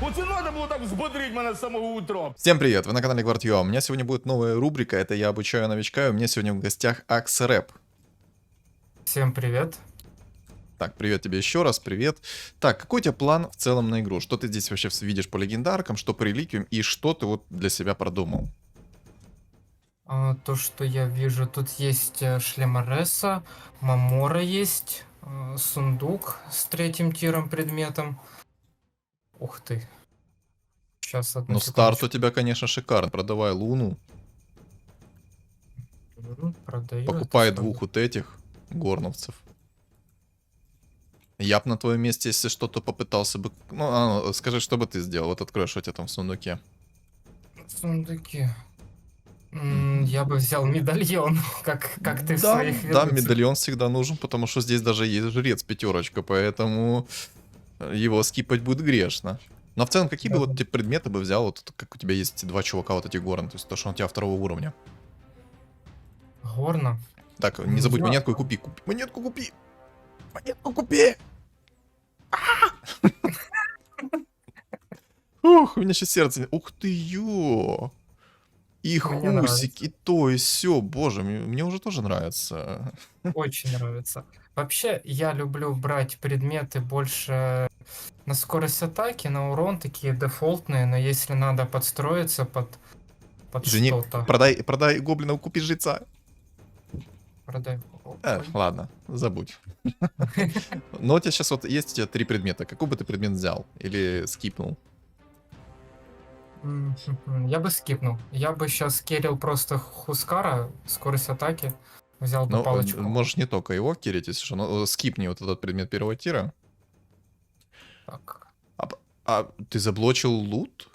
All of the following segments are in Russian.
Оце надо було так взбодрить мене з самого утра. Всем привет, вы на канале Guard.ua. У меня сегодня будет новая рубрика, это я обучаю новичка, и у меня сегодня в гостях Аксреп. Всем привет. Так, привет тебе еще раз, привет. Так, какой у тебя план в целом на игру? Что ты здесь вообще видишь по легендаркам, что по реликвиям, и что ты вот для себя продумал? То, что я вижу, тут есть шлем Ареса, Мамора есть, сундук с 3-м тиром предметом. Ух ты. Сейчас, одну Ну, старт у секундочку. тебя, конечно, шикарный. Продавай Луну, Продаю. покупай это двух вот этих горновцев. Я бы на твоем месте, если что-то попытался бы... Ну, скажи, что бы ты сделал? Вот откроешь, что у тебя там в сундуке. сундуки. Я бы взял медальон, как ты в Да, своих да, видосах. медальон всегда нужен, потому что здесь даже есть жрец пятерочка, поэтому его скипать будет грешно. Но в целом, какие бы Да. вот ты предметы бы взял, вот как у тебя есть два чувака вот этих горн, то есть то, что он у тебя второго уровня. Горно. Так, не забудь, Я- монетку купи, монетку купи! Монетку купи! Ух, у меня сейчас сердце... Ух ты, ё! И Мне хусик, нравится. и то, и все, боже, мне уже тоже нравится. Очень нравится. Вообще, я люблю брать предметы больше на скорость атаки, на урон, такие дефолтные, но если надо подстроиться под Извини, что-то, продай гоблинов, купи жреца. продай. Ладно, забудь. Но у тебя сейчас вот есть у тебя 3 предмета. Какой бы ты предмет взял? Или скипнул? Я бы скипнул. Я бы сейчас керил просто Хускара, скорость атаки, взял бы Ну, палочку. можешь не только его кирить, если что. Но скипни вот этот предмет первого тира. Так, А ты заблочил лут?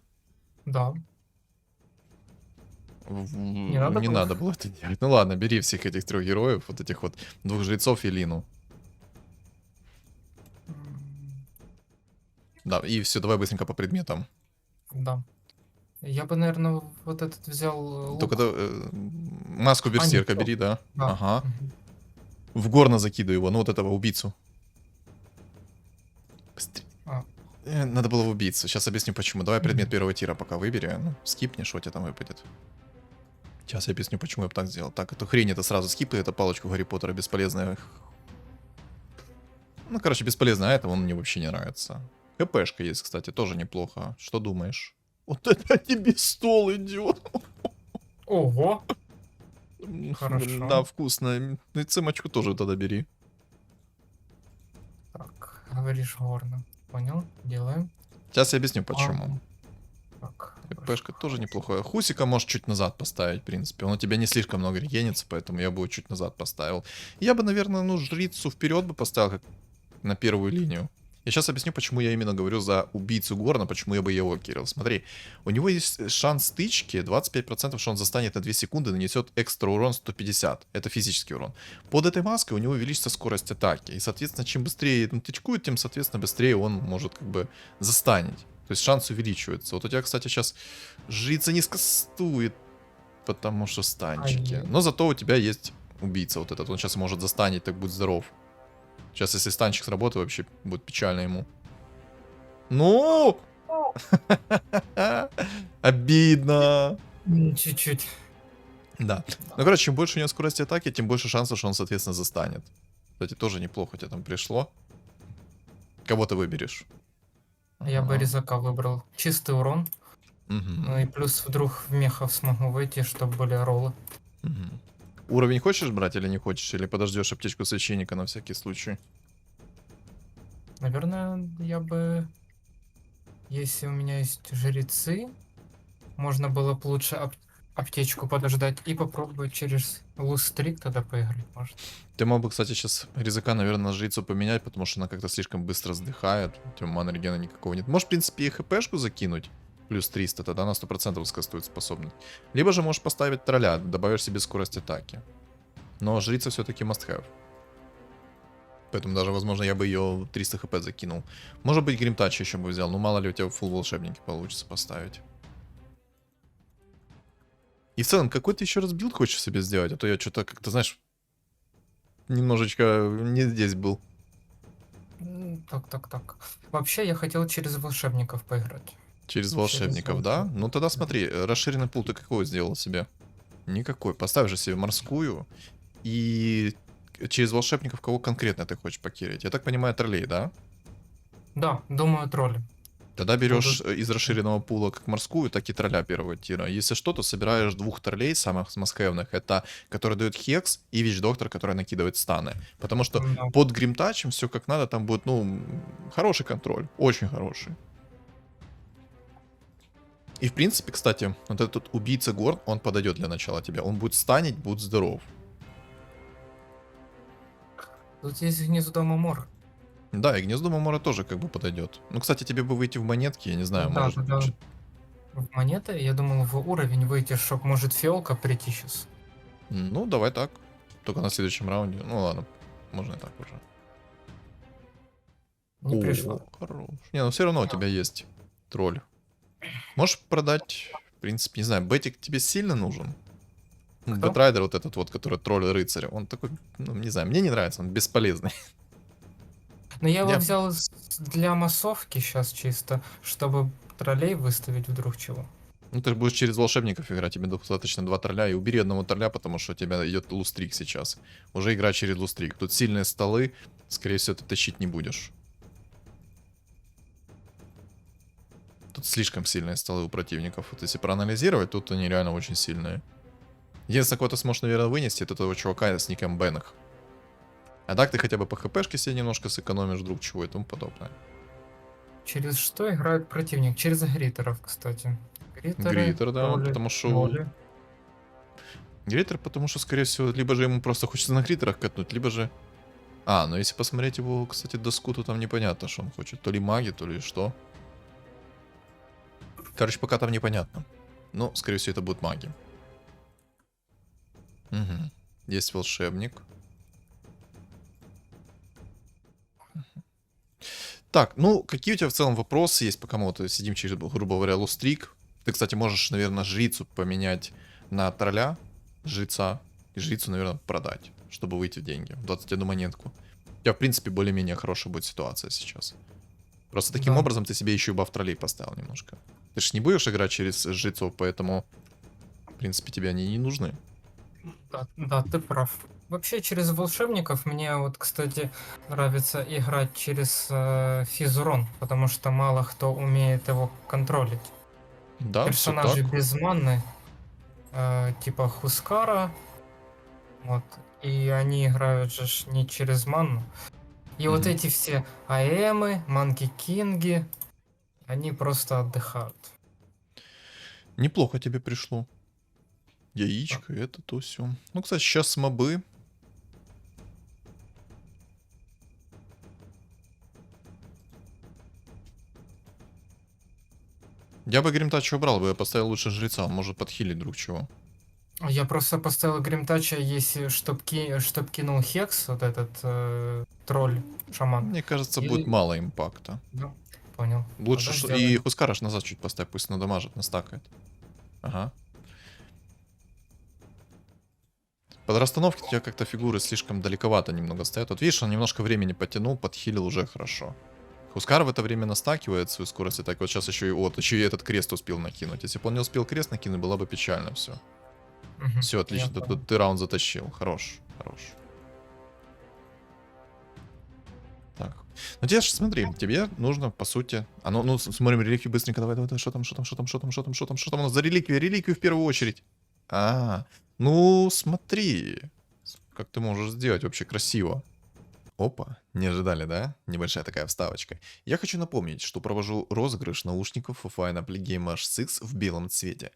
да. Не надо было? надо было это делать. Ну ладно, бери всех этих 3 героев, вот этих вот 2 жрецов и Лину. Да, и все, давай быстренько по предметам. Да. Я бы, наверное, вот этот взял лук. Только маску берсерка всё. бери, да? Да. Ага. В горно закидывай его, ну вот этого убийцу. Быстрее. А. Надо было в убийцу. Сейчас объясню почему. Давай предмет первого тира пока выбери. Ну, скипнешь, что у тебя там выпадет. Сейчас я объясню, почему я бы так сделал. Так, эту хрень это сразу скипай, это палочку Гарри Поттера бесполезная. Ну, короче, бесполезно, а это он мне вообще не нравится. ХПшка есть, кстати, тоже неплохо. Что думаешь? Вот это тебе стол идет. Ого! Хорошо. Да, вкусно. Ну и цимочку тоже тогда бери. Так, говоришь горно. Понял? Делаем. Сейчас я объясню, почему. Так. ХПшка тоже неплохая. Хусика можешь чуть назад поставить, в принципе. Он у тебя не слишком много регенится, поэтому я бы его чуть назад поставил. Я бы, наверное, ну, жрицу вперед бы поставил, как на первую линию. Я сейчас объясню, почему я именно говорю за убийцу Горна, почему я бы его кирил. Смотри, у него есть шанс стычки 25%, что он застанет на 2 секунды и нанесет экстра урон 150. Это физический урон. Под этой маской у него увеличится скорость атаки. И, соответственно, чем быстрее он тычкует, тем, соответственно, быстрее он может как бы застанить. То есть шанс увеличивается. Вот у тебя, кстати, сейчас жрица не скастует, потому что станчики. Ай-яй. Но зато у тебя есть убийца вот этот. Он сейчас может застанить, так будь здоров. Сейчас, если станчик сработает, вообще будет печально ему. Ну! Обидно. Чуть-чуть. Да. Ну, короче, чем больше у него скорости атаки, тем больше шансов, что он, соответственно, застанет. Кстати, тоже неплохо у тебя там пришло. Кого ты выберешь? Я бы Ага. резака выбрал. Чистый урон. Мгм. Ну и плюс вдруг в мехов смогу выйти, чтобы были роллы. Мгм. Уровень хочешь брать или не хочешь? Или подождешь аптечку священника на всякий случай? Наверное, я бы... Если у меня есть жрецы, можно было бы лучше аптечку подождать и попробовать через лустрик тогда поиграть, может. Ты мог бы, кстати, сейчас резака, наверное, на жрицу поменять, потому что она как-то слишком быстро сдыхает. У тебя мана регена никакого нет. Можешь, в принципе, и хпшку закинуть. Плюс 300, тогда она 100% скастует способность. Либо же можешь поставить тролля, добавишь себе скорость атаки. Но жрица все-таки must have. Поэтому даже, возможно, я бы ее 300 хп закинул. Может быть, гримтач еще бы взял. Ну, мало ли у тебя фулл волшебники получится поставить. И в целом, какой ты еще раз билд хочешь себе сделать? А то я что-то как-то, знаешь, немножечко не здесь был. Так. Вообще, я хотел через волшебников поиграть. Через волшебников, да? волшебников. Ну тогда смотри, расширенный пул ты какой сделал себе? Никакой. Поставь же себе морскую. И через волшебников кого конкретно ты хочешь покерить? Я так понимаю, троллей, да? Да, думаю, тролли. Тогда берешь Будут. из расширенного пула как морскую, так и тролля первого тира. Если что, то собираешь двух троллей, самых маскевных. Это который дает хекс и вич-доктор, который накидывает станы. Потому что Да. под гримтачем все как надо, там будет, ну, хороший контроль. Очень хороший. И в принципе, кстати, вот этот убийца Горн, он подойдет для начала тебя. Он будет станить, будет здоров. Тут есть гнездо Мамор. Да, и гнездо Мамора тоже как бы подойдет. Ну, кстати, тебе бы выйти в монетки, я не знаю, Да, может... да. В монеты, я думал, в уровень выйти, чтоб может фиолка прийти сейчас. Ну, давай так. Только на следующем раунде. Ну ладно, можно и так уже. Не О, пришло. хорош. Не, ну все равно у тебя есть тролль. Можешь продать, в принципе, не знаю, бетик тебе сильно нужен? Ну, Кто? Бэтрайдер вот этот вот, который тролль-рыцарь, он такой, ну, не знаю, мне не нравится, он бесполезный. Но я его Я- взял для массовки сейчас чисто, чтобы троллей выставить вдруг чего. Ну, ты же будешь через волшебников играть, тебе достаточно 2 тролля, и убери одного тролля, потому что у тебя идет лустрик сейчас. Уже игра через лустрик. Тут сильные столы, скорее всего, ты тащить не будешь. Тут слишком сильные столы у противников. Вот если проанализировать, тут они реально очень сильные. Единственное, кого ты сможешь, наверное, вынести, это того чувака с ником Бенах. А так ты хотя бы по хпшке себе немножко сэкономишь, вдруг чего и тому подобное. Через что играет противник? Через гритеров, кстати. Гритер, да, тролли, потому что... тролли. Гритер, потому что, скорее всего, либо же ему просто хочется на гритерах катнуть, либо же... А, ну если посмотреть его, кстати, доску, то там непонятно, что он хочет. То ли маги, то ли что. Короче, пока там непонятно. Но, скорее всего, это будут маги. Угу. Есть волшебник. Так, ну, какие у тебя в целом вопросы есть, пока мы вот сидим через, грубо говоря, лустрик? Ты, кстати, можешь, наверное, жрицу поменять на тролля, жреца, и жрицу, наверное, продать, чтобы выйти в деньги, в 21 монетку. У тебя, в принципе, более-менее хорошая будет ситуация сейчас. Просто таким Да. образом ты себе еще и баф троллей поставил немножко. Ты же не будешь играть через жрецов, поэтому, в принципе, тебе они не нужны. Да, ты прав. Вообще, через волшебников мне вот, кстати, нравится играть через физурон, потому что мало кто умеет его контролить. Да, все Персонажи так. без маны, типа Хускара, вот, и они играют же не через ману. И вот Мгм. эти все АЭМы, Манки Кинги, они просто отдыхают. Неплохо тебе пришло. Яичко, это то все. Ну, кстати, сейчас мобы. Я бы Гримтача убрал бы, я поставил лучше жреца, он может подхилить друг чего. Я просто поставил Гримтача, если чтоб кинул Хекс, вот этот тролль, шаман. Мне кажется, Или- будет мало импакта. Да, понял. Лучше Тогда и сделаем. Хускараш назад чуть поставь, пусть надамажит, настакает. Ага. Под расстановки у тебя как-то фигуры слишком далековато немного стоят. Вот видишь, он немножко времени потянул, подхилил уже хорошо. Хускар в это время настакивает свою скорость, и так вот сейчас еще и вот, еще и этот крест успел накинуть. Если бы он не успел крест накинуть, было бы печально все. Мгм, Все, отлично, я понял. ты раунд затащил. Хорош, хорош. Так. Ну тебе же, смотри, тебе нужно, по сути... А ну, смотрим реликвию быстренько, давай, что там, что там у нас за реликвию в первую очередь. Ну смотри, как ты можешь сделать вообще красиво. Опа, не ожидали, да? Небольшая такая вставочка. Я хочу напомнить, что провожу розыгрыш наушников Fufine Applegame H6 в белом цвете.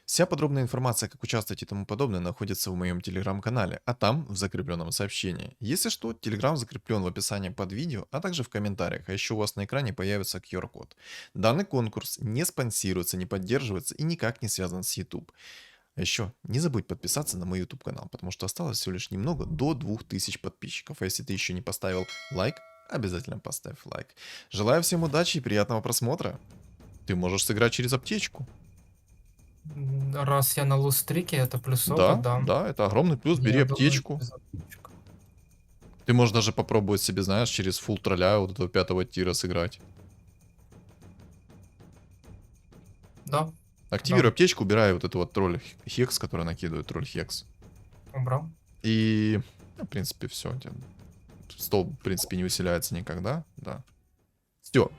Вся подробная информация, как участвовать и тому подобное, находится в моем телеграм-канале, а там в закрепленном сообщении. Если что, телеграм закреплен в описании под видео, а также в комментариях, а еще у вас на экране появится QR-код. Данный конкурс не спонсируется, не поддерживается и никак не связан с YouTube. А еще не забудь подписаться на мой YouTube канал, потому что осталось всего лишь немного до 2000 подписчиков. А если ты еще не поставил лайк, обязательно поставь лайк. Желаю всем удачи и приятного просмотра. Ты можешь сыграть через аптечку. Раз я на лустрике, это плюсово, да. Да, это огромный плюс. Бери Я думаю, аптечку. без аптечек. Ты можешь даже попробовать себе, знаешь, через фулл тролля вот этого 5-го тира сыграть. Да, Активируй да, аптечку, убирай вот эту вот тролль Хекс, который накидывает, тролль Хекс. убрал. И, ну, в принципе, все. Стол, в принципе, не усиляется никогда, да. Все.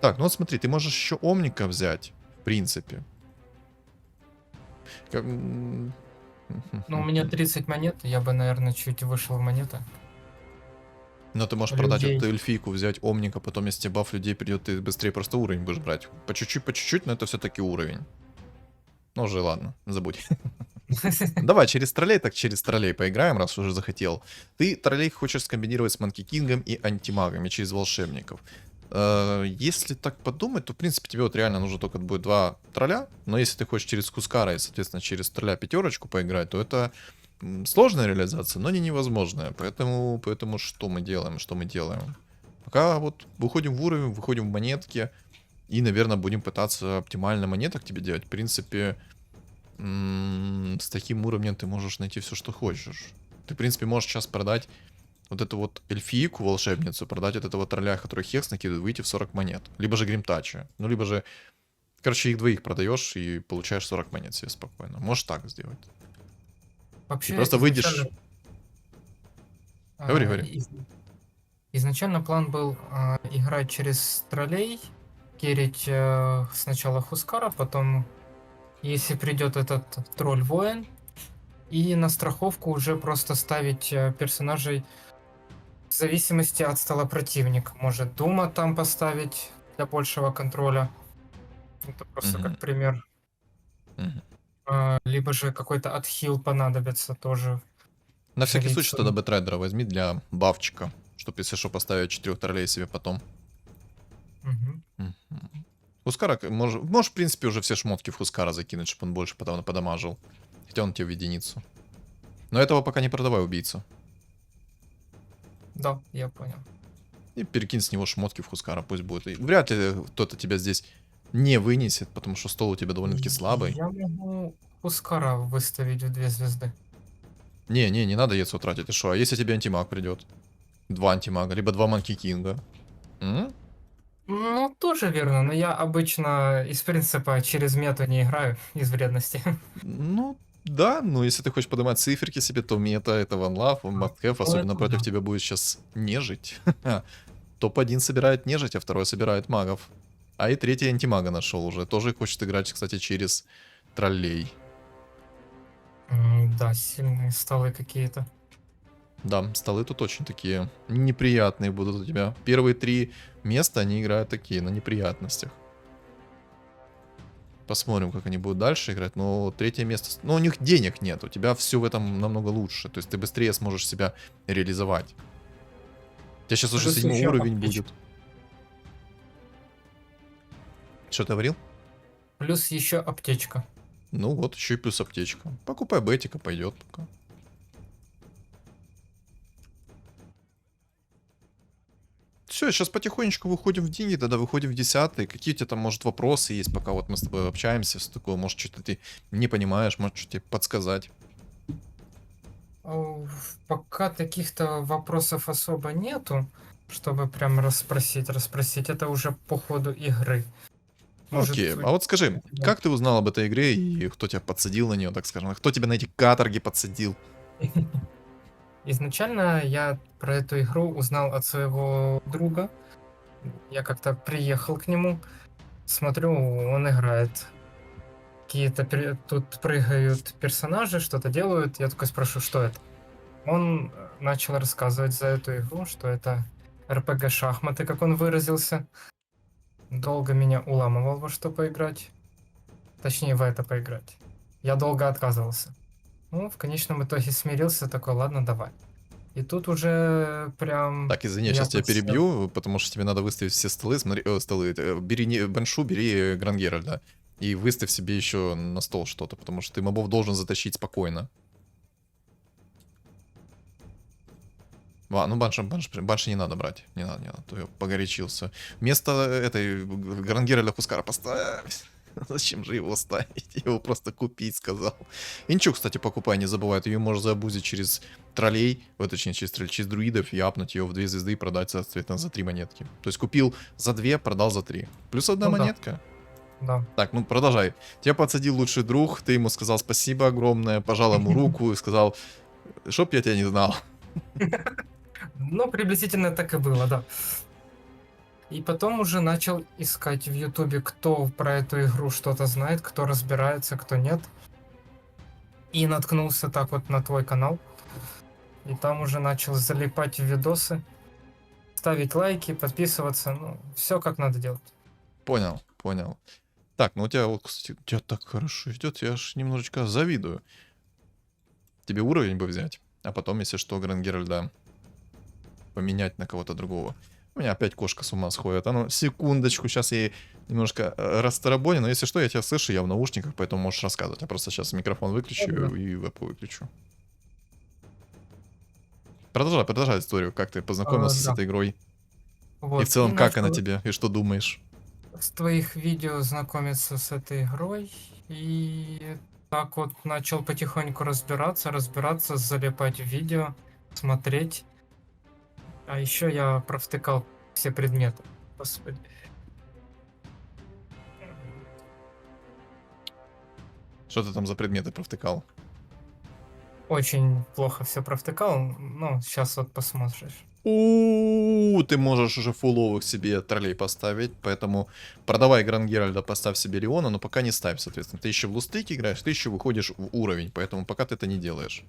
Так, ну вот смотри, ты можешь еще Омника взять, в принципе. Как... Ну, у меня 30 монет, я бы, наверное, чуть вышел в монеты. Но ты можешь продать Людей. эту эльфийку, взять Омника, потом, если тебе баф людей придет, ты быстрее просто уровень будешь брать. По чуть-чуть, но это все-таки уровень. Ну уже ладно, забудь. Давай, через троллей, так через троллей поиграем, раз уже захотел. Ты троллей хочешь скомбинировать с Манки Кингом и антимагами через волшебников. Если так подумать, то, в принципе, тебе вот реально нужно только будет 2 тролля. Но если ты хочешь через Хускара и, соответственно, через тролля 5 поиграть, то это сложная реализация, но не невозможная. Поэтому что мы делаем? Что мы делаем? Пока вот выходим в уровень, выходим в монетки. И, наверное, будем пытаться оптимально монеток тебе делать. В принципе, с таким уровнем ты можешь найти все, что хочешь. Ты, в принципе, можешь сейчас продать вот эту вот эльфийку, волшебницу, продать от этого тролля, который хекс накидывает, выйти в 40 монет. Либо же гримтача. Ну, либо же... Короче, их двоих продаешь и получаешь 40 монет себе спокойно. Можешь так сделать. И Вообще, просто выйдешь... Говори, а, говори. из- изначально план был играть через троллей, керить сначала Хускара, потом, если придет этот тролль-воин, и на страховку уже просто ставить персонажей в зависимости от стола противника. Может Дума там поставить для большего контроля. Это просто как Мгм, пример. мгм. Либо же какой-то отхил понадобится тоже. На всякий случай тогда Жрицу. Бэтрайдера возьми для бафчика. Чтоб, если что, поставить 4 троллей себе потом. Мгм. Мгм. Хускара, можешь, в принципе, уже все шмотки в Хускара закинуть, чтобы он больше потом подамажил. Хотя он тебе в единицу. Но этого пока не продавай, убийцу. Да, я понял. И перекинь с него шмотки в Хускара, пусть будет. И вряд ли кто-то тебя здесь не вынесет, потому что стол у тебя довольно-таки слабый. Я могу Хускара выставить в 2 звезды. Не надо яйцо тратить, ты шо? А если тебе антимаг придет? 2 антимага, либо 2 Манки Кинга. Ну, тоже верно, но я обычно из принципа через мету не играю, из вредности. Ну, да, но если ты хочешь поднимать циферки себе, то мета это one love, must have, Ну, особенно это против да. тебя будет сейчас нежить. Топ-1 собирает нежить, а второй собирает магов. А и третий антимага нашел уже. Тоже хочет играть, кстати, через троллей. Да, сильные столы какие-то. Да, столы тут очень такие неприятные будут у тебя. Первые 3 места они играют такие, на неприятностях. Посмотрим, как они будут дальше играть. Но третье место... Ну, у них денег нет. У тебя все в этом намного лучше. То есть ты быстрее сможешь себя реализовать. У тебя сейчас уже Плюс 7 еще уровень аптечка. будет. Что ты говорил? Плюс еще аптечка. Ну вот, еще и плюс аптечка. Покупай бетика, пойдет пока. Все, сейчас потихонечку выходим в деньги, тогда выходим в 10-е. Какие у тебя там, может, вопросы есть, пока вот мы с тобой общаемся, все такое, может, что-то ты не понимаешь, может, что тебе подсказать. Пока таких-то вопросов особо нету, чтобы прям расспросить. Это уже по ходу игры. Может, Окей, а вот скажи, да. как ты узнал об этой игре и кто тебя подсадил на нее, так скажем? Кто тебя на эти каторги подсадил? Изначально я про эту игру узнал от своего друга. Я как-то приехал к нему, смотрю, он играет. Тут прыгают персонажи, что-то делают. Я такой спрошу, что это? Он начал рассказывать за эту игру, что это РПГ-шахматы, как он выразился. Долго меня уламывал во что поиграть. Точнее, в это поиграть. Я долго отказывался. Ну, в конечном итоге смирился, такой, ладно, давай. И тут уже прям Так, извини, я я сейчас тебя подсел. перебью, потому что тебе надо выставить все столы. Смотри, столы. Бери не Баншу, бери Грангеральда. И выставь себе еще на стол что-то, потому что ты мобов должен затащить спокойно. Ну банши не надо брать. Не надо, то я погорячился. Вместо этой Грангеральда Хускара поставь. Зачем же его ставить? Его просто купить сказал. И ничего, кстати, покупай, не забывай. Ты ее можешь забузить через троллей, точнее, через друидов и апнуть ее в 2 звезды и продать, соответственно, за 3 монетки. То есть купил за 2, продал за 3. Плюс 1 Ну да. монетка. Да. Так, ну продолжай. Тебя подсадил лучший друг, ты ему сказал спасибо огромное, пожал ему руку и сказал, чтоб я тебя не знал. Ну, приблизительно так и было, да. И потом уже начал искать в Ютубе, кто про эту игру что-то знает, кто разбирается, кто нет. И наткнулся так вот на твой канал. И там уже начал залипать в видосы, ставить лайки, подписываться. Ну, все как надо делать. Понял, понял. Так, ну у тебя вот, кстати, у тебя так хорошо идет, я аж немножечко завидую. Тебе уровень бы взять, а потом, если что, Гранд-Геральда поменять на кого-то другого. У меня опять кошка с ума сходит. А ну, секундочку, сейчас я ей немножко расторобоню, но если что, я тебя слышу, я в наушниках, поэтому можешь рассказывать. Я просто сейчас микрофон выключу Да-да. и веб выключу. Продолжай историю, как ты познакомился с Да. этой игрой. И Вот. в целом, И как она начал тебе, и что думаешь? с твоих видео знакомиться с этой игрой. И так вот начал потихоньку разбираться, залипать в видео, смотреть. А еще я провтыкал все предметы. Господи. Что ты там за предметы провтыкал? Очень плохо все провтыкал. Ну, сейчас вот посмотришь. Ты можешь уже фуловых себе троллей поставить, поэтому продавай Гранд-Геральда, поставь себе Леона, но пока не ставь, соответственно. Ты еще в лустыки играешь, ты еще выходишь в уровень, поэтому пока ты это не делаешь.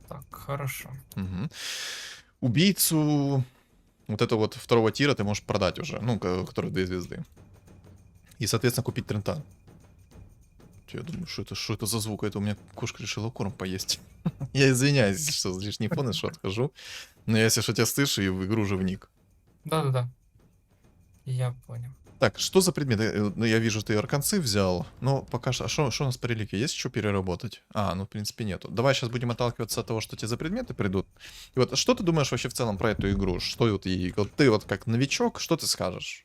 Так, хорошо. Мгм. Убийцу вот этого вот второго тира ты можешь продать уже, ну, который 2 звезды. И, соответственно, купить Трента. Я думаю, что это за звук? Это у меня кошка решила корм поесть. Я извиняюсь, если что, за лишний фон, что отхожу. Но я, если что, тебя слышу и в игру уже вник. Да-да-да. Я понял. Так, что за предметы? Ну, я вижу, ты арканцы взял. Но пока что... А что у нас по реликвии? Есть еще переработать? А, ну, в принципе, нету. Давай сейчас будем отталкиваться от того, что тебе за предметы придут. И вот, что ты думаешь вообще в целом про эту игру? Что вот, вот ты вот как новичок, что ты скажешь?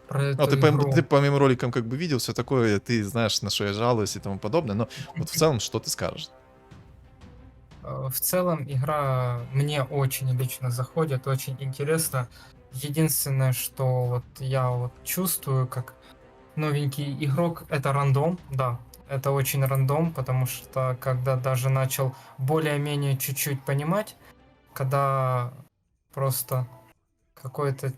Про Ну, эту ты, игру. ты по моим роликам как бы видел все такое, ты знаешь, на что я жалуюсь и тому подобное, но вот в целом, что ты скажешь? В целом игра мне очень лично заходит, очень интересно. Единственное, что вот я вот чувствую как новенький игрок, это рандом, да. Это очень рандом, потому что когда даже начал более-менее чуть-чуть понимать, когда просто какой-то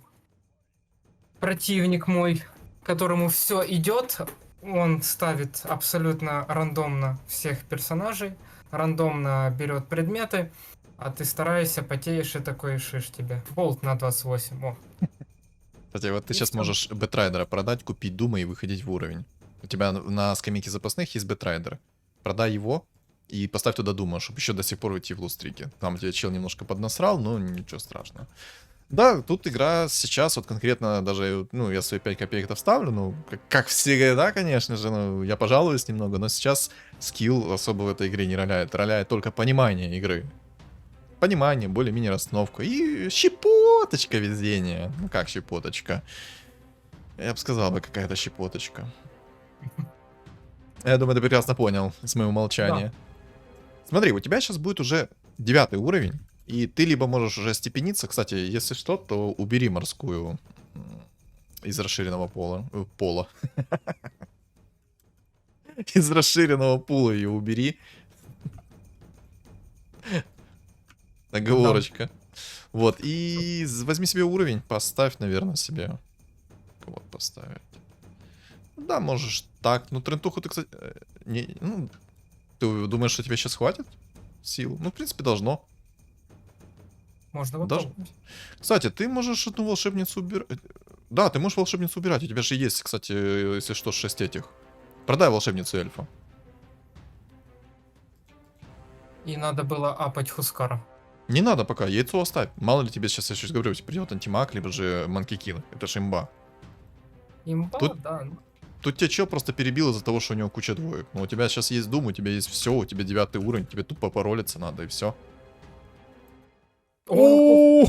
противник мой, которому все идет, он ставит абсолютно рандомно всех персонажей, рандомно берет предметы, а ты стараешься, потеешь и такой шиш тебе. Болт на 28. О. Кстати, вот ты И сейчас всё. можешь Бэтрайдера продать, купить Дума и выходить в уровень. У тебя на скамейке запасных есть Бэтрайдер. Продай его и поставь туда Дума, чтобы еще до сих пор уйти в лустрики. Там тебя чел немножко поднасрал, но ничего страшного. Да, тут игра сейчас, вот конкретно даже, ну, я свои 5 копеек-то вставлю, ну, как всегда, конечно же, ну, я пожалуюсь немного, но сейчас скилл особо в этой игре не роляет. Роляет только понимание игры. Понимание, более-менее расстановка и щепоточка везения. Ну, как щепоточка? Я бы сказал бы, какая-то щепоточка. Я думаю, ты прекрасно понял с моего молчания. Смотри, у тебя сейчас будет уже 9 уровень. И ты либо можешь уже степениться. Кстати, если что, то убери морскую из расширенного пола. Из расширенного пула ее убери. Оговорочка. Вот, и возьми себе уровень, поставь, наверное, себе. Кого поставить? Да, можешь так. Ну, Трентуху ты, кстати... ну, ты думаешь, что тебе сейчас хватит сил? Ну, в принципе, должно. Можно Даже... попробовать. Кстати, ты можешь одну волшебницу убирать. Да, ты можешь волшебницу убирать. У тебя же есть, кстати, если что, 6 этих. Продай волшебницу эльфа. И надо было апать Хускара. Не надо пока, яйцо оставь. Мало ли тебе сейчас, я сейчас говорю, придет антимаг, либо же манкикин. Это ж имба. Имба, Тут- да. Ну, Тут тебя чел просто перебил из-за того, что у него куча двоек. Но у тебя сейчас есть Дум, у тебя есть все, у тебя 9 уровень, тебе тупо поролиться надо, и все. о,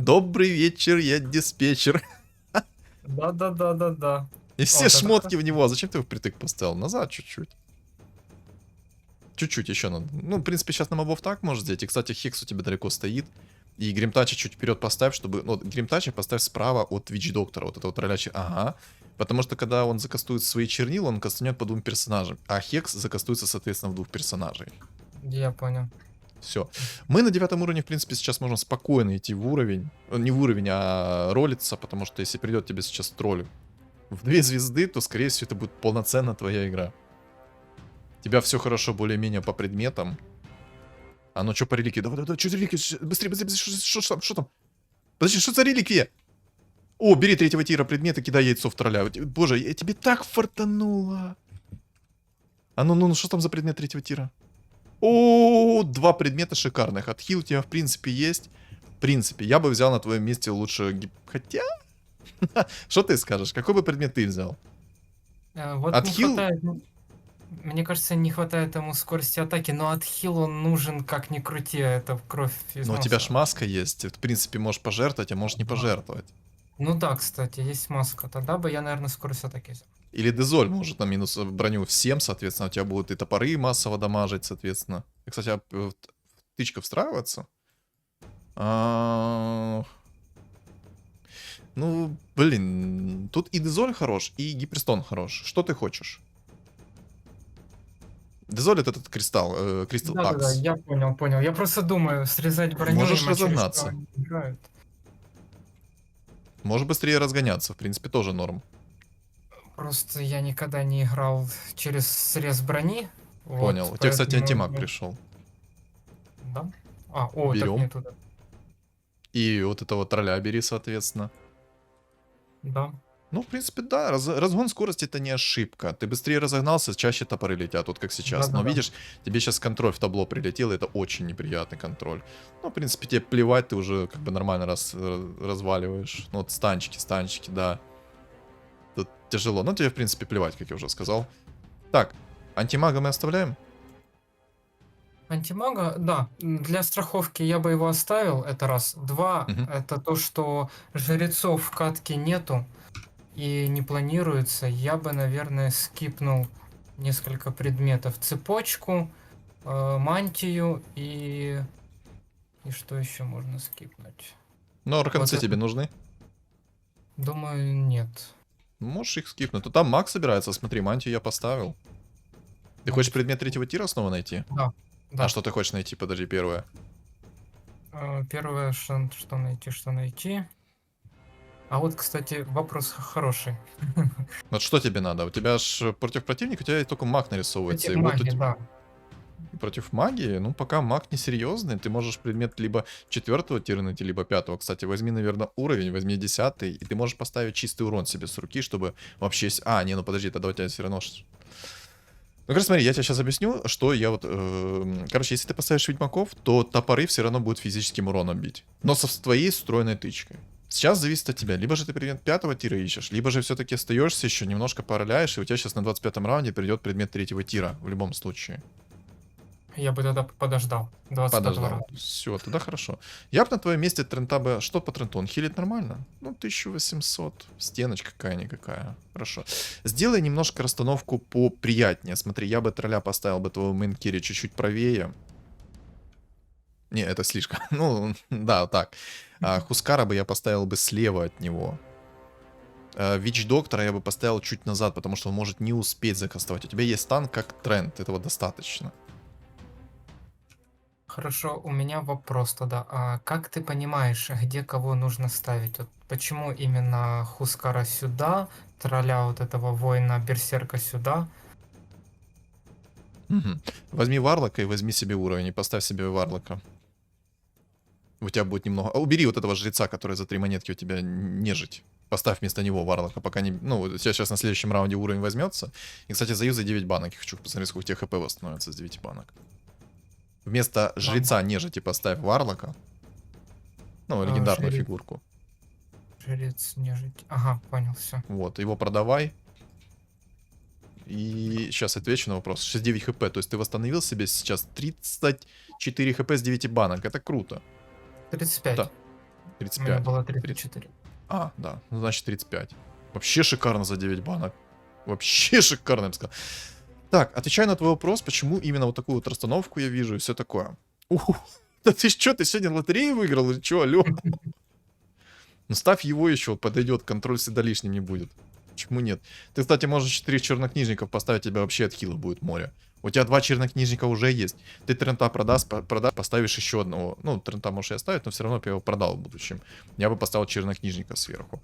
Добрый вечер, я диспетчер. Да-да-да-да-да. И все Вот это шмотки в него. А зачем ты его впритык поставил? Назад чуть-чуть. Чуть-чуть еще надо. Ну, в принципе, сейчас на мобов так можешь сделать. И, кстати, Хекс у тебя далеко стоит. И Гримтача чуть вперед поставь, чтобы... Ну, Гримтача поставь справа от Вич Доктора. Вот этого тролляча. Ага. Потому что, когда он закастует свои чернила, он кастанет по двум персонажам. А Хекс закастуется, соответственно, в двух персонажей. я понял. Все. Мы на 9 уровне, в принципе, сейчас можем спокойно идти в уровень. Не в уровень, а ролиться. Потому что если придет тебе сейчас тролль в 2 звезды, то, скорее всего, это будет полноценно твоя игра. У тебя все хорошо более-менее по предметам. А ну что по реликвии? Давай, что за реликвия? Быстрее, быстрее, что там? Подожди, что за реликвия? О, бери 3-го тира предметы, кидай яйцо в тролля. Боже, я тебе так фартануло. А ну, что там за предмет 3-го тира? О, 2 предмета шикарных. Отхил у тебя, в принципе, есть. В принципе, я бы взял на твоем месте лучше... Хотя... Что ты скажешь? Какой бы предмет ты взял? Вот Отхил? не хватает... Мне кажется, не хватает ему скорости атаки, но отхил он нужен как ни крути, это кровь из Но у носа. тебя ж маска есть. Ты, в принципе, можешь пожертвовать, а можешь не Да. пожертвовать. Ну да, кстати, есть маска. Тогда бы я, наверное, скорость атаки взял. Или Дезоль может на минус броню всем, соответственно, у тебя будут и топоры массово дамажить, соответственно. И, кстати, тычка встраивается. Ну, блин, тут и Дезоль хорош, и Гиперстон хорош. Что ты хочешь? Дезоль это этот кристалл, Кристалл Да-да-да, Акс. я понял. Я просто думаю, срезать броню Можешь им, а через что разогнаться. они играют. Можешь быстрее разгоняться, в принципе, тоже норм. Просто я никогда не играл через срез брони. Понял. Вот, У тебя, кстати, поэтому антимаг я- пришел. Да? Так Берем. не туда. И вот этого тролля бери, соответственно. Да. Ну, в принципе, да, разгон скорости это не ошибка. Ты быстрее разогнался, чаще топоры летят, вот как сейчас. Но Да-да-да. видишь, тебе сейчас контроль в табло прилетел, и это очень неприятный контроль. Ну, в принципе, тебе плевать, ты уже как бы нормально разваливаешь. Ну, вот станчики, да. Тут тяжело, но тебе, в принципе, плевать, как я уже сказал. Так, антимага мы оставляем? Антимага, да, для страховки я бы его оставил, это раз. Два, Мгм. это то, что жрецов в катке нету и не планируется. Я бы, наверное, скипнул несколько предметов. Цепочку, мантию и... И что еще можно скипнуть? Ну, арканцы Вот это- тебе нужны? Думаю, нет. Можешь их скипнуть. Ну, там маг собирается, смотри, мантию я поставил. Ты хочешь предмет 3-го тира снова найти? Да. Да. А что ты хочешь найти? Подожди, первое. Первое, что найти. А вот, кстати, вопрос хороший. Вот что тебе надо? У тебя ж против противника у тебя только маг нарисовывается. Эти И вот у маги, тебя да. против магии, ну пока маг несерьезный, ты можешь предмет либо 4-го тира найти, либо 5-го. Кстати, возьми, наверное, уровень, возьми 10-й, и ты можешь поставить чистый урон себе с руки, чтобы вообще... не, ну подожди, тогда у тебя все равно... Ну, короче, смотри, я тебе сейчас объясню, что я вот... Короче, если ты поставишь ведьмаков, то топоры все равно будут физическим уроном бить. Но со твоей встроенной тычкой. Сейчас зависит от тебя. Либо же ты предмет 5-го тира ищешь, либо же все-таки остаешься еще, немножко пороляешь, и у тебя сейчас на 25-м раунде придет предмет 3-го тира. В любом случае. Я бы тогда подождал. 25 Подождал. раунда. Все, тогда хорошо. Я бы на твоем месте Трента бы... Что по Тренту? Он хилит нормально? Ну, 1800. Стеночка какая-никакая. Хорошо. Сделай немножко расстановку поприятнее. Смотри, я бы тролля поставил бы твоего мейнкири чуть-чуть правее. Не, это слишком. Ну, да, так. Хускара бы я поставил бы слева от него. Вич-доктора я бы поставил чуть назад, потому что он может не успеть закастовать. У тебя есть танк как тренд, этого достаточно. Хорошо, у меня вопрос тогда. А как ты понимаешь, где кого нужно ставить? Вот почему именно Хускара сюда, тролля вот этого воина Берсерка сюда? Мгм. Возьми варлока и возьми себе уровень, и поставь себе варлока. У тебя будет немного... убери вот этого жреца, который за 3 монетки у тебя нежить. Поставь вместо него варлока, пока не... Ну, у тебя сейчас на следующем раунде уровень возьмется. И, кстати, заюзай 9 банок. Я хочу посмотреть, сколько у тебя хп восстановится с 9 банок. Вместо жреца нежити поставь варлока. Ну, легендарную жрец. фигурку. Жрец, нежить. Ага, понял, все. Вот, его продавай. И сейчас отвечу на вопрос. 69 хп, то есть ты восстановил себе сейчас 34 хп с 9 банок. Это круто. 35. Да. У меня 35. было 34. А, да, ну значит 35. Вообще шикарно за 9 банок. Вообще шикарно, я бы сказал. Так, отвечаю на твой вопрос, почему именно вот такую вот расстановку я вижу и все такое. Уху. Да ты что, ты сегодня лотерею выиграл или что, алё? Ну ставь его еще, подойдет, контроль всегда лишним не будет. Почему нет? Ты, кстати, можешь 4 чернокнижников поставить, тебя вообще от хила будет море. У тебя 2 чернокнижника уже есть. Ты Трента продашь, поставишь еще одного. Ну, Трента можешь и оставить, но все равно я его продал в будущем. Я бы поставил чернокнижника сверху.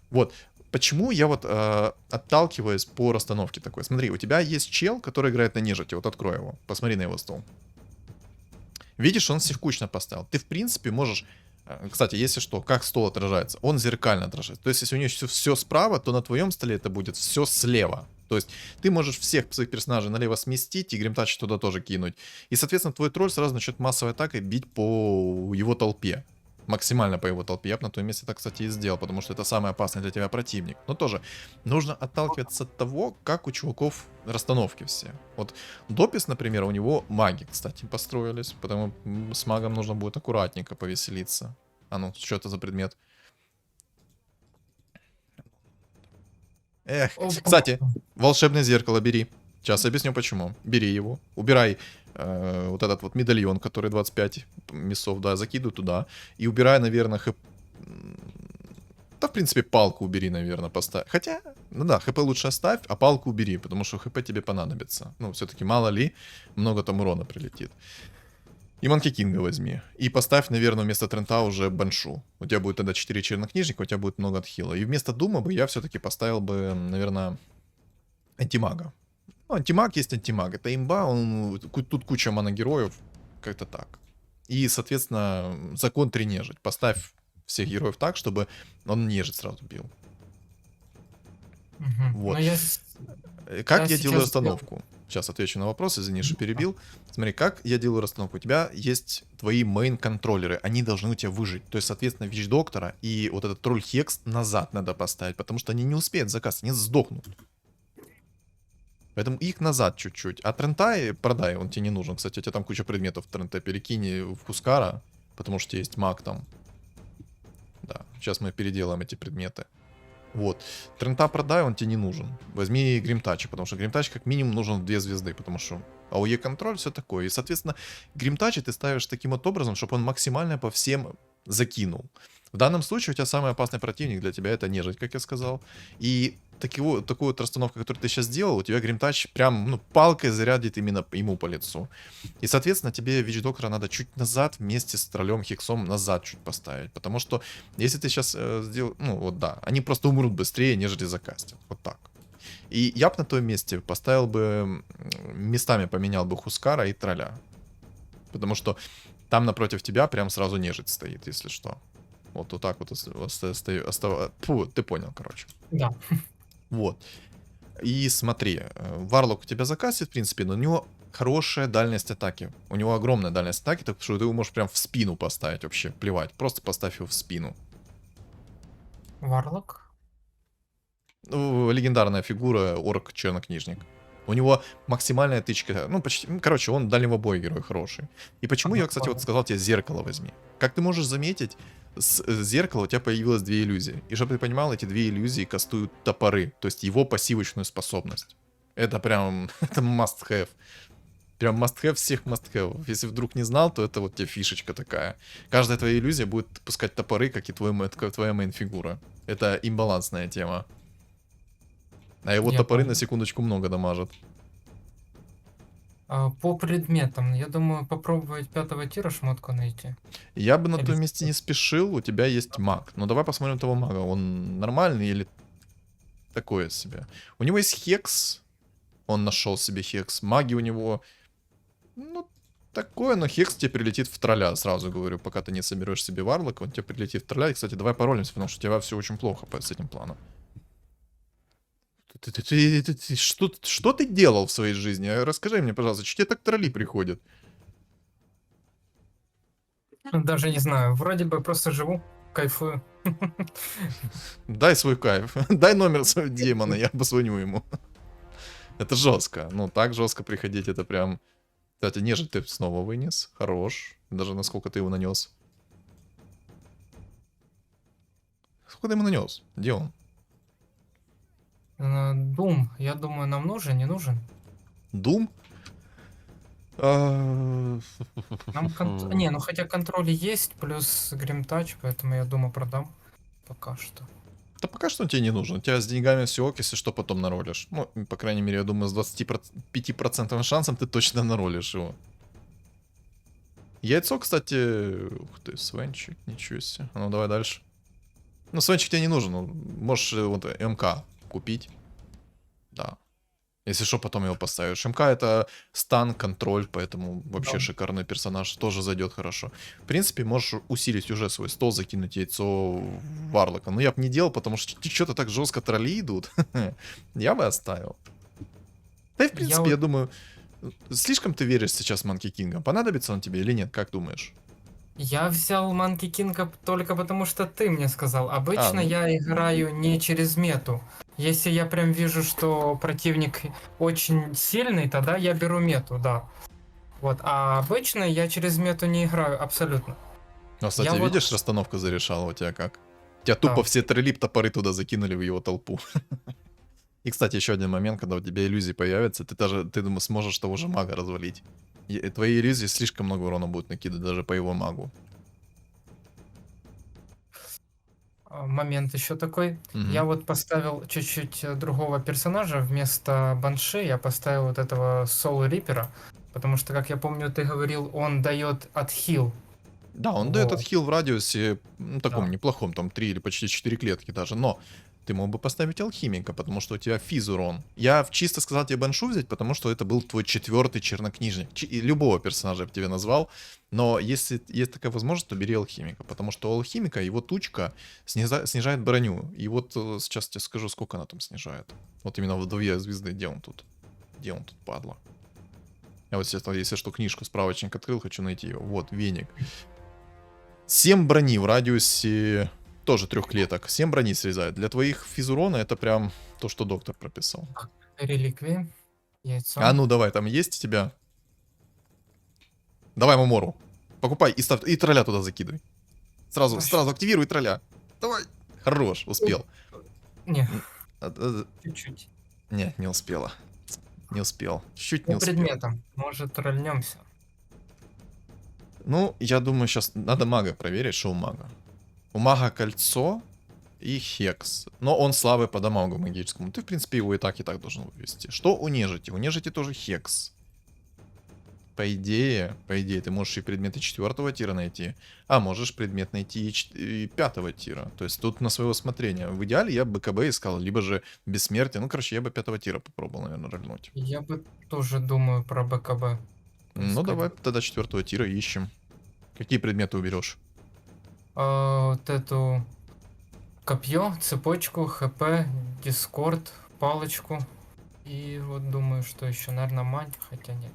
Вот. Почему я вот отталкиваюсь по расстановке такой? Смотри, у тебя есть чел, который играет на нежити. Вот открой его. Посмотри на его стол. Видишь, он севкучно поставил. Ты, в принципе, можешь... Кстати, если что, как стол отражается? Он зеркально отражается. То есть, если у него все справа, то на твоем столе это будет все слева. То есть, ты можешь всех своих персонажей налево сместить и гримтач туда тоже кинуть. И, соответственно, твой тролль сразу начнет массовой атакой бить по его толпе. Максимально по его толпе. Я бы на твоем месте так, кстати, и сделал, потому что это самый опасный для тебя противник. Но тоже нужно отталкиваться от того, как у чуваков расстановки все. Вот Допис, например, у него маги, кстати, построились, потому с магом нужно будет аккуратненько повеселиться. А ну, что это за предмет? Эх, кстати, волшебное зеркало бери. Сейчас объясню почему. Бери его, убирай вот этот вот медальон, который 25 мясов, да, закидывай туда. И убирай, наверное, да, в принципе, палку убери, наверное, поставь. Хотя, ну да, хп лучше оставь, а палку убери, потому что хп тебе понадобится. Ну, все-таки, мало ли, много там урона прилетит. И Манки Кинга возьми. И поставь, наверное, вместо Трента уже Баншу. У тебя будет тогда 4 чернокнижника, у тебя будет много отхила. И вместо Дума бы я все-таки поставил бы, наверное, антимага. Ну, антимаг есть антимаг. Это имба, он, тут куча моногероев. Как-то так. И, соответственно, закон 3 нежить. Поставь всех героев так, чтобы он нежить сразу бил. Вот. Как я делаю расстановку? Сейчас отвечу на вопрос, извини, что перебил. Смотри, как я делаю расстановку. У тебя есть твои мейн-контроллеры, они должны у тебя выжить. То есть, соответственно, Вич-доктора и вот этот тролль Хекс назад надо поставить, потому что они не успеют заказ, они сдохнут. Поэтому их назад чуть-чуть. А Трентай продай, он тебе не нужен. Кстати, у тебя там куча предметов в Тренте. Перекинь в Хускара, потому что у тебя есть маг там. Да, сейчас мы переделаем эти предметы. Вот. Трента продай, он тебе не нужен. Возьми Гримтача, потому что Гримтач как минимум нужен в 2 звезды, потому что АОЕ контроль, все такое. И, соответственно, Гримтача ты ставишь таким вот образом, чтобы он максимально по всем закинул. В данном случае у тебя самый опасный противник для тебя это нежить, как я сказал. И такую вот расстановку, которую ты сейчас сделал, у тебя Гримтач прям, ну, палкой зарядит именно ему по лицу. И, соответственно, тебе Вич-доктора надо чуть назад вместе с троллем Хексом назад чуть поставить. Потому что, если ты сейчас сделал, ну, вот да, они просто умрут быстрее, нежели закастят. Вот так. И я бы на том месте поставил бы, местами поменял бы Хускара и тролля. Потому что там напротив тебя прям сразу нежить стоит, если что. Вот так вот Фу, ты понял, короче. Да. Вот. И смотри, Варлок у тебя закастит, в принципе, но у него хорошая дальность атаки. У него огромная дальность атаки, так что ты его можешь прям в спину поставить вообще, плевать. Просто поставь его в спину. Варлок? Ну, легендарная фигура, орк-чернокнижник. У него максимальная тычка, ну, почти, короче, он дальнего боя герой хороший. И почему я, кстати, вот сказал тебе зеркало возьми. Как ты можешь заметить, с зеркала у тебя появилось 2 иллюзии. И чтобы ты понимал, эти 2 иллюзии кастуют топоры, то есть его пассивочную способность. Это прям, это must have. Прям must have всех must have. Если вдруг не знал, то это вот тебе фишечка такая. Каждая твоя иллюзия будет пускать топоры, как и твоя мейн-фигура. Это имбалансная тема. А его топоры на секундочку много дамажат. По предметам, я думаю, попробовать 5-го тира шмотку найти. Я бы на том месте не спешил, у тебя есть маг. Но давай посмотрим того мага, он нормальный или такое себе. У него есть Хекс, он нашел себе Хекс. Маги у него, ну, такое, но Хекс тебе прилетит в тролля, сразу говорю, пока ты не соберешь себе Варлока, он тебе прилетит в тролля. И, кстати, давай паролимся, потому что у тебя все очень плохо с этим планом. Что ты делал в своей жизни? Расскажи мне, пожалуйста, что тебе так тролли приходят? Даже не знаю, вроде бы просто живу, кайфую. Дай свой кайф. Дай номер своего демона, я позвоню ему. Это жестко. Ну, так жестко приходить, это прям... Кстати, нежить ты снова вынес. Хорош. Даже насколько ты его нанес. Сколько ты ему нанес? Где он? Дум, я думаю, нам нужен, не нужен? Дум? А, Нам Не, ну хотя контроли есть, плюс гримтач, поэтому я думаю продам пока что. Да пока что он тебе не нужен. У тебя с деньгами все ок, если что, потом наролишь. Ну, по крайней мере, я думаю, с 25% шансом ты точно наролишь его. Яйцо, кстати... Ух ты, свенчик, ничего себе. А ну, давай дальше. Ну, свенчик тебе не нужен. Ну, можешь вот МК купить. Да. Если что, потом его поставишь. МК это стан, контроль, поэтому вообще Да. шикарный персонаж. Тоже зайдет хорошо. В принципе, можешь усилить уже свой стол, закинуть яйцо Варлока. Но я бы не делал, потому что что-то так жестко тролли идут. Я бы оставил. Да и в принципе, я вот думаю, слишком ты веришь сейчас Манки Кинга. Понадобится он тебе или нет, как думаешь? Я взял Манки Кинга только потому, что ты мне сказал. Обычно Ну, я играю не через мету. Если я прям вижу, что противник очень сильный, тогда я беру мету, да. Вот, а обычно я через мету не играю абсолютно. ну, кстати, Я вот, видишь, расстановка зарешала у тебя как? Тебя да, тупо все тролли топоры туда закинули в его толпу. И, кстати, еще один момент, когда у тебя иллюзии появятся, ты думаю, сможешь того же мага развалить. Твои иллюзии слишком много урона будут накидывать даже по его магу. момент еще такой. Мгм. Я вот поставил чуть-чуть другого персонажа. Вместо Банши я поставил вот этого Soul Риппера. Потому что, как я помню, ты говорил, он дает отхил. Да, он дает Вот, отхил в радиусе, ну, таком да. неплохом, там 3 или почти 4 клетки даже, но ты мог бы поставить алхимика, потому что у тебя физ урон. Я чисто сказал тебе Баншу взять, потому что это был твой 4-й чернокнижник. И любого персонажа я бы тебе назвал, но если есть такая возможность, то бери алхимика, потому что у алхимика его тучка снижает броню. И вот сейчас тебе скажу, сколько она там снижает. Вот именно в 2 звезды, где он тут? Где он тут, падла? Я вот сейчас, если что, книжку, справочник открыл, хочу найти его. Вот, веник. 7 брони в радиусе тоже 3 клеток. 7 брони срезает. Для твоих физурона это прям то, что доктор прописал. Реликвии, яйцо. А ну давай, там есть у тебя? Давай Мамору. Покупай и ставь, и тролля туда закидывай. Сразу, А сразу активируй тролля. Давай. Хорош, успел. Не, М, чуть-чуть. Не, не успела. Не успел. Чуть не По успел. предметам. Может, рольнемся. Ну, я думаю, сейчас надо мага проверить, что у мага. У мага кольцо и хекс. Но он слабый по дамагу магическому. Ты, в принципе, его и так должен вывести. Что у нежити? У нежити тоже хекс. По идее, ты можешь и предметы 4-го тира найти, а можешь предмет найти и 5-го тира. То есть тут на свое усмотрение. В идеале я бы БКБ искал, либо же бессмертие. Ну, короче, я бы 5-го тира попробовал, наверное, рольнуть. Я бы тоже думаю про БКБ. Ну, поискать. давай тогда 4-го тира ищем. Какие предметы уберешь? Вот эту копье, цепочку, ХП, дискорд, палочку. И вот думаю, что еще, наверное, мать, хотя нет.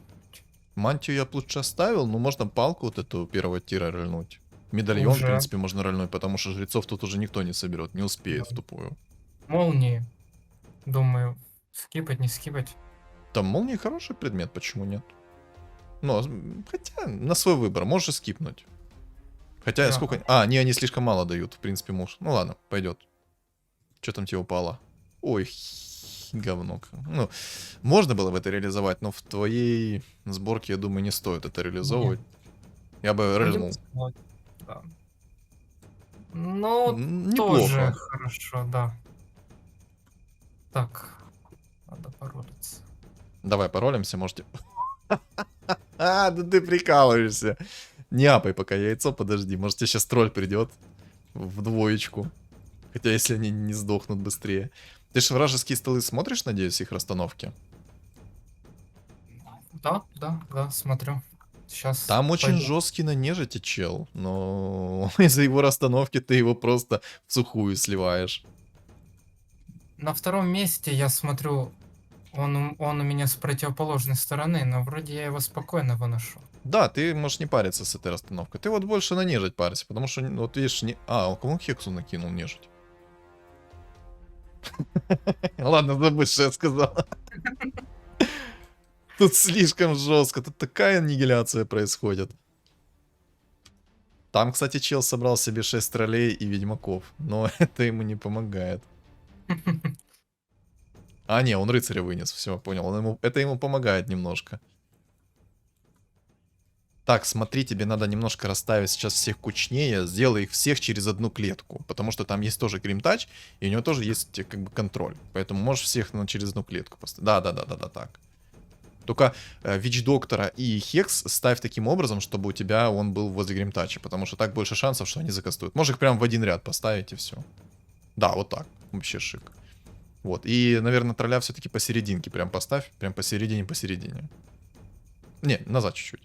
Мантию я бы лучше оставил, но можно палку вот эту 1-го тира рольнуть. Медальон, в Уже. принципе, можно рольнуть, потому что жрецов тут уже никто не соберет, не успеет в Да. тупую. Молнии. Думаю, скипать, не скипать. Там молнии хороший предмет, почему нет? Но, хотя, на свой выбор, можешь и скипнуть. Хотя, Да. сколько... А, не, они слишком мало дают, в принципе, муж. Ну ладно, пойдет. Что там тебе упало? Ой, говно. Ну, можно было бы это реализовать, но в твоей сборке, я думаю, не стоит это реализовывать. Я бы рельнул. Вот, да. Ну, тоже Неплохо. хорошо, да. Так, надо поролиться. Давай паролимся, можете... А, да ты прикалываешься. Не апай пока яйцо, подожди. Может тебе сейчас тролль придет в двоечку. Хотя если они не сдохнут быстрее. Ты же вражеские столы смотришь, надеюсь, их расстановки? Да, да, да, смотрю. Сейчас. Там очень жесткий на нежити чел, но из-за его расстановки ты его просто в сухую сливаешь. На втором месте я смотрю, он у меня с противоположной стороны, но вроде я его спокойно выношу. Да, ты можешь не париться с этой расстановкой. Ты вот больше на нежить парься, потому что, вот видишь, не... А, он кому хексу накинул нежить? Ладно, забудь, что я сказал. Тут слишком жестко, тут такая аннигиляция происходит. Там, кстати, чел собрал себе 6 троллей и ведьмаков, но это ему не помогает. А, не, он рыцаря вынес, все, понял. Это ему помогает немножко. Так, смотри, тебе надо немножко расставить сейчас всех кучнее, сделай их всех через одну клетку, потому что там есть тоже гримтач, и у него тоже есть как бы контроль, поэтому можешь всех через одну клетку поставить. Да, так. Только Вич-доктора и Хекс ставь таким образом, чтобы у тебя он был возле гримтача, потому что так больше шансов, что они закастуют. Можешь их прям в один ряд поставить и все. Да, вот так, вообще шик. Вот, и, наверное, тролля все-таки посерединке прям поставь, прям посередине. Не, назад чуть-чуть.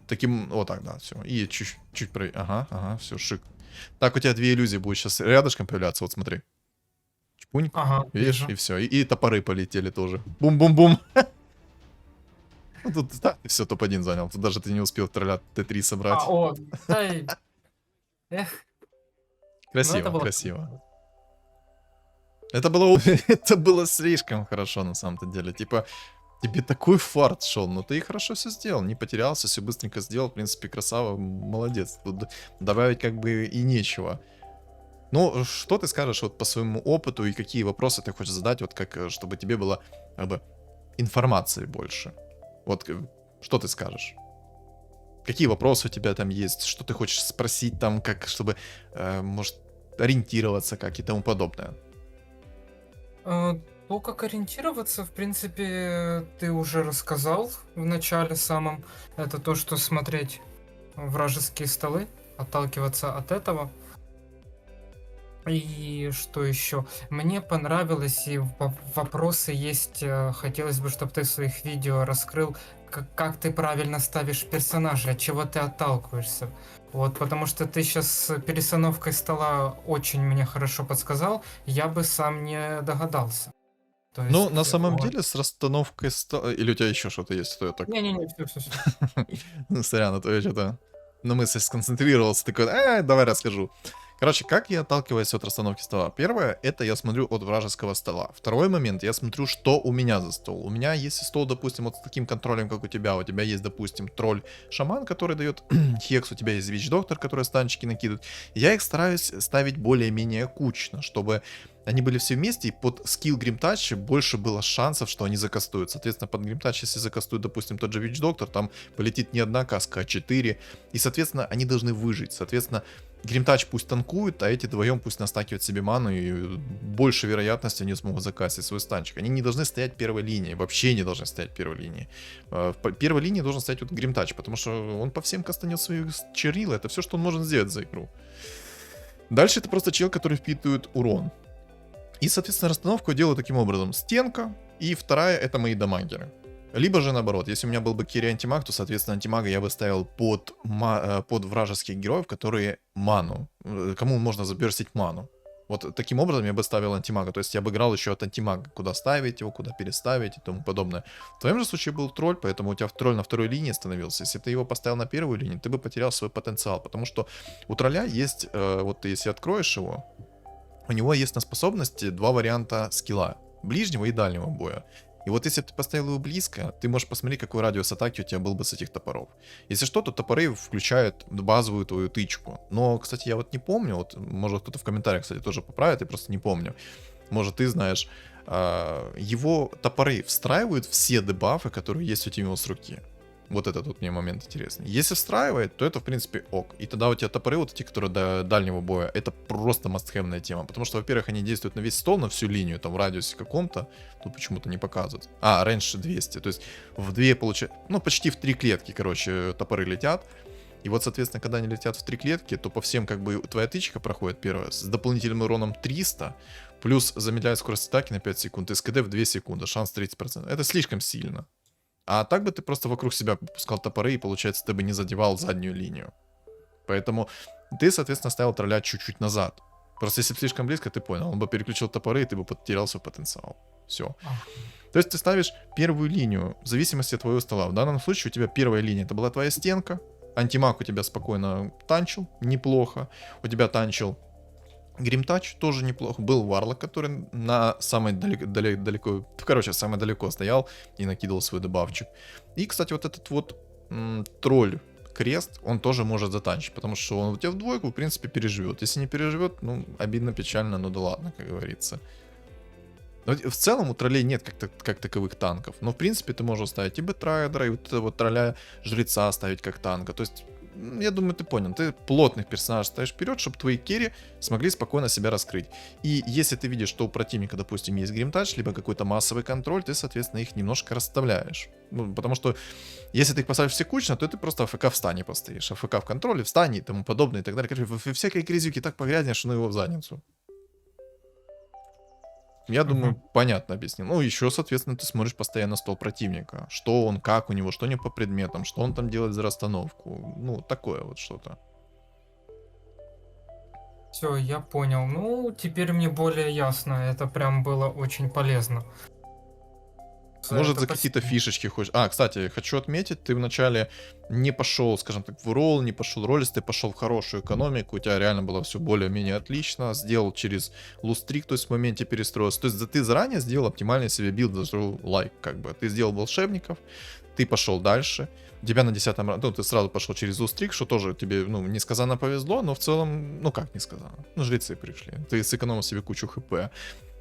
Таким, вот так, да, все. И чуть-чуть про... Ага, все, шик. Так, у тебя две иллюзии будут сейчас рядышком появляться, вот смотри. Чпуньк, Ага, видишь, вижу. и все. И топоры полетели тоже. Бум-бум-бум. Ну тут, да, ты все топ-1 занял. Тут даже ты не успел тролля Т3 собрать. Да и... Эх, ну это Красиво, было... красиво. Это было, это было слишком хорошо на самом-то деле. Типа, тебе такой фарт шел, но ты и хорошо все сделал. Не потерялся, все быстренько сделал. В принципе, красава, молодец. Тут добавить как бы и нечего. Ну, что ты скажешь вот по своему опыту и какие вопросы ты хочешь задать, вот как, чтобы тебе было как бы информации больше? Вот что ты скажешь? Какие вопросы у тебя там есть? Что ты хочешь спросить там, как, чтобы, может, ориентироваться, как и тому подобное? То, как ориентироваться, в принципе, ты уже рассказал в начале самом. Это то, что смотреть вражеские столы, отталкиваться от этого. И что еще? Мне понравилось, и вопросы есть. Хотелось бы, чтобы ты в своих видео раскрыл, как ты правильно ставишь персонажа, от чего ты отталкиваешься. Вот, потому что ты сейчас с перестановкой стола очень мне хорошо подсказал, я бы сам не догадался. То Ну, на есть, самом вот. деле, с расстановкой... Или у тебя еще что-то есть, что я так... Не-не-не, все. Ну, сорян, а то я что-то на мысли сконцентрировался, такой, давай расскажу. Короче, как я отталкиваюсь от расстановки стола? Первое, это я смотрю от вражеского стола. Второй момент, я смотрю, что у меня за стол. У меня есть стол, допустим, вот с таким контролем, как у тебя есть, допустим, тролль-шаман, который дает хекс, у тебя есть вич-доктор, который станчики накидывает. Я их стараюсь ставить более-менее кучно, чтобы они были все вместе, и под скилл Гримтач больше было шансов, что они закастуют. Соответственно, под Гримтач, если закастуют, допустим, тот же Вич-доктор, там полетит не одна каска, а 4. И, соответственно, они должны выжить. Соответственно, Гримтач пусть танкует, а эти вдвоем пусть настакивают себе ману, и больше вероятности они смогут закастить свой станчик. Они не должны стоять первой линии, вообще не должны стоять первой линии. В первой линии должен стоять вот Гримтач, потому что он по всем кастанет свои чернила, это все, что он может сделать за игру. Дальше это просто чел, который впитывает урон. И, соответственно, расстановку я делаю таким образом. Стенка, и вторая это мои дамагеры. Либо же наоборот, если у меня был бы керри антимаг, то, соответственно, антимага я бы ставил под вражеских героев, которые ману. Кому можно заберстить ману. Вот таким образом я бы ставил антимага. То есть я бы играл еще от антимага. Куда ставить его, куда переставить и тому подобное. В твоем же случае был тролль, поэтому у тебя тролль на второй линии становился. Если ты его поставил на первую линию, ты бы потерял свой потенциал. Потому что у тролля есть, вот ты если откроешь его, у него есть на способности два варианта скилла. Ближнего и дальнего боя. И вот если ты поставил его близко, ты можешь посмотреть, какой радиус атаки у тебя был бы с этих топоров. Если что, то топоры включают базовую твою тычку. Но, кстати, я вот не помню, вот, может кто-то в комментариях, кстати, тоже поправит, я просто не помню. Может, ты знаешь, его топоры встраивают все дебафы, которые есть у Тимио с руки. Вот это тут мне момент интересный. Если встраивает, то это, в принципе, ок. И тогда у тебя топоры, вот эти, которые до дальнего боя, это просто мастхэвная тема. Потому что, во-первых, они действуют на весь стол, на всю линию, там в радиусе каком-то. Тут почему-то не показывают. Рейндж 200. То есть в 2 получается, ну, почти в 3 клетки, короче, топоры летят. И вот, соответственно, когда они летят в 3 клетки, то по всем, как бы, твоя тычка проходит первая с дополнительным уроном 300, плюс замедляет скорость атаки на 5 секунд, и СКД в 2 секунды, шанс 30%. Это слишком сильно. А так бы ты просто вокруг себя пускал топоры, и, получается, ты бы не задевал заднюю линию. Поэтому ты, соответственно, ставил тролля чуть-чуть назад. Просто если слишком близко, ты понял, он бы переключил топоры, и ты бы потерял свой потенциал. Все. То есть ты ставишь первую линию в зависимости от твоего стола. В данном случае у тебя первая линия, это была твоя стенка. Антимаг у тебя спокойно танчил, неплохо. У тебя танчил Гримтач, тоже неплохо. Был Варлок, который на самой далеко, короче, самое далеко стоял и накидывал свой добавчик. И, кстати, вот этот вот тролль, крест, он тоже может затанчить, потому что он у тебя в двойку, в принципе, переживет. Если не переживет, ну, обидно, печально, ну да ладно, как говорится. Но в целом у троллей нет как таковых танков. Но в принципе ты можешь ставить и бэтрайдера, и вот этого вот тролля жреца ставить как танка. То есть, я думаю, ты понял. Ты плотных персонажей ставишь вперед, чтобы твои керри смогли спокойно себя раскрыть. И если ты видишь, что у противника, допустим, есть гримтач, либо какой-то массовый контроль, ты, соответственно, их немножко расставляешь. Ну, потому что если ты их поставишь все кучно, то ты просто АФК в стане постоишь. АФК в контроле, в стане и тому подобное и так далее. Короче, всякой грязюки так погрязнешь, ну его в задницу. Я думаю, понятно объяснил. Ну, еще, соответственно, ты смотришь постоянно стол противника. Что он, как у него, что не по предметам, что он там делает за расстановку. Ну, такое вот что-то. Все, я понял. Ну, теперь мне более ясно. Это прям было очень полезно. За Может, это за какие-то спасибо. фишечки хочешь. А, кстати, хочу отметить, ты вначале не пошел, скажем так, в ролл, не пошел в роллист, ты пошел в хорошую экономику, у тебя реально было все более-менее отлично, сделал через лустрик, то есть в моменте перестроился. То есть ты заранее сделал оптимальный себе билд, даже лайк, как бы. Ты сделал волшебников, ты пошел дальше, у тебя на 10-м раунде, ну, ты сразу пошел через лустрик, что тоже тебе, ну, несказанно повезло, но в целом, ну, как несказанно, ну, жрецы пришли, ты сэкономил себе кучу хп.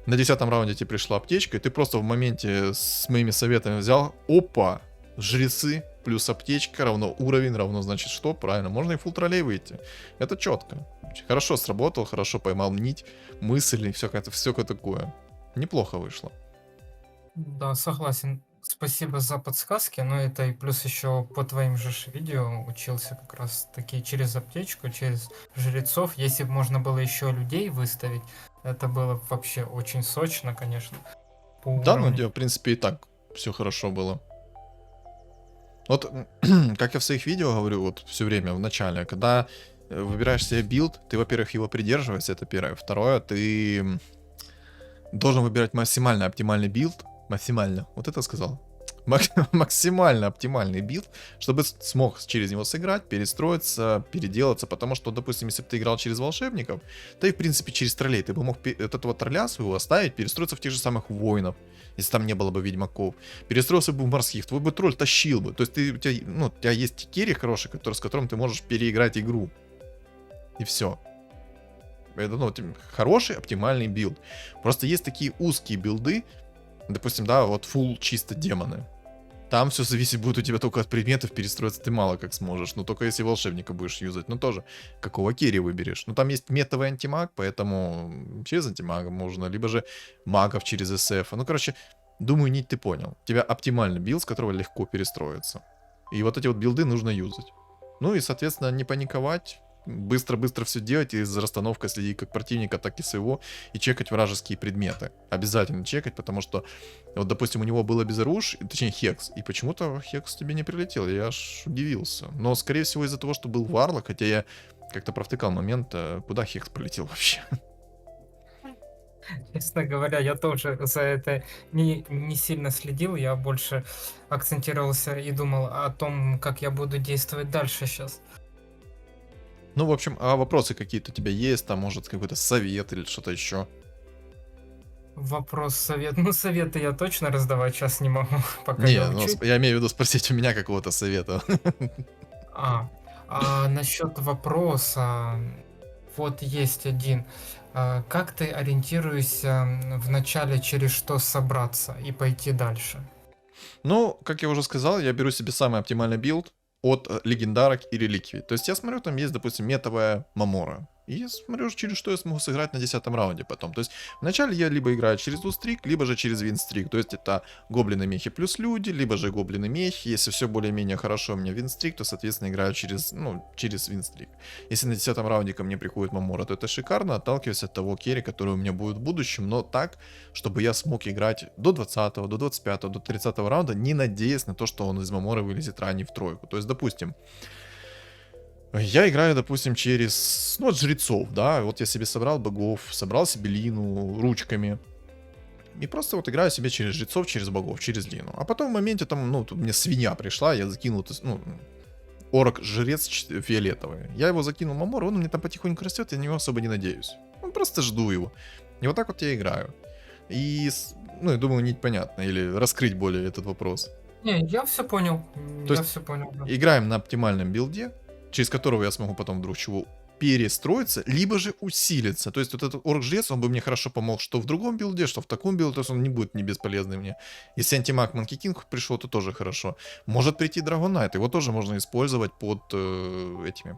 На 10-м раунде тебе пришла аптечка, и ты просто в моменте с моими советами взял, опа, жрецы плюс аптечка равно уровень, равно значит что? Правильно, можно и фулл троллей выйти. Это четко. Хорошо сработал, хорошо поймал нить, мысль и все такое. Неплохо вышло. Да, согласен. Спасибо за подсказки, но это и плюс еще по твоим же видео учился как раз таки через аптечку, через жрецов. Если бы можно было еще людей выставить, это было б вообще очень сочно, конечно, по Да, ну у уровню. тебя, в принципе, и так все хорошо было. Вот, как я в своих видео говорю, вот все время в начале, когда выбираешь себе билд, ты, во-первых, его придерживаешься, это первое. Второе, ты должен выбирать максимально оптимальный билд. Максимально, вот это сказал. Максимально оптимальный билд, чтобы смог через него сыграть, перестроиться, переделаться. Потому что, допустим, если бы ты играл через волшебников, то и, в принципе, через троллей ты бы мог от этого тролля своего оставить, перестроиться в тех же самых воинов, если там не было бы ведьмаков. Перестроился бы в морских, твой бы тролль тащил бы. То есть у тебя есть керри хороший, с которым ты можешь переиграть игру. И все. Это, ну, хороший, оптимальный билд. Просто есть такие узкие билды, допустим, да, вот full чисто демоны. Там все зависит будет у тебя только от предметов, перестроиться ты мало как сможешь. Но только если волшебника будешь юзать. Ну тоже, какого керри выберешь. Ну там есть метовый антимаг, поэтому через антимага можно. Либо же магов через СФ. Ну короче, думаю, нить ты понял. У тебя оптимальный билд, с которого легко перестроиться. И вот эти вот билды нужно юзать. Ну и, соответственно, не паниковать. Быстро-быстро все делать и за расстановкой следить как противника, так и своего. И чекать вражеские предметы. Обязательно чекать, потому что, вот, допустим, у него было безоруж, точнее, хекс. И почему-то хекс тебе не прилетел. Я аж удивился. Но, скорее всего, из-за того, что был варлок, хотя я как-то провтыкал момент, куда хекс полетел вообще. Честно говоря, я тоже за это не сильно следил, я больше акцентировался и думал о том, как я буду действовать дальше сейчас. Ну, в общем, а вопросы какие-то у тебя есть? Там, может, какой-то совет или что-то еще? Вопрос совет. Ну, советы я точно раздавать сейчас не могу, пока я Не, ну, учусь. я имею в виду спросить у меня какого-то совета. А, а насчет вопроса, вот есть один. Как ты ориентируешься в начале, через что собраться и пойти дальше? Ну, как я уже сказал, я беру себе самый оптимальный билд от легендарок и реликвий. То есть я смотрю, там есть, допустим, метовая Мамора. И я смотрю, через что я смогу сыграть на 10-м раунде потом. То есть вначале я либо играю через лустрик, либо же через винстрик. То есть это гоблины мехи плюс люди, либо же гоблины мехи. Если все более-менее хорошо у меня винстрик, то, соответственно, играю через винстрик. Если на 10-м раунде ко мне приходит Мамора, то это шикарно, отталкиваясь от того керри, который у меня будет в будущем, но так, чтобы я смог играть до 20-го, до 25-го, до 30-го раунда, не надеясь на то, что он из Маморы вылезет ранее в тройку. То есть, допустим, я играю, допустим, через, ну, вот жрецов, да, вот я себе собрал богов, собрал себе Лину ручками, и просто вот играю себе через жрецов, через богов, через Лину. А потом в моменте там, ну, тут мне свинья пришла, я закинул, ну, орк-жрец фиолетовый. Я его закинул Мамору, он у меня там потихоньку растет, я на него особо не надеюсь. Ну, просто жду его. И вот так вот я играю. И, ну, я думаю, нить понятно, или раскрыть более этот вопрос. Не, я все понял. То Я есть все понял, да. играем на оптимальном билде, через которого я смогу потом вдруг чего перестроиться, либо же усилиться. То есть вот этот орг-жрец, он бы мне хорошо помог что в другом билде, что в таком билде, то есть он не будет не бесполезный мне. Если антимаг Манки Кинг пришел, то тоже хорошо. Может прийти Драгонайт, его тоже можно использовать под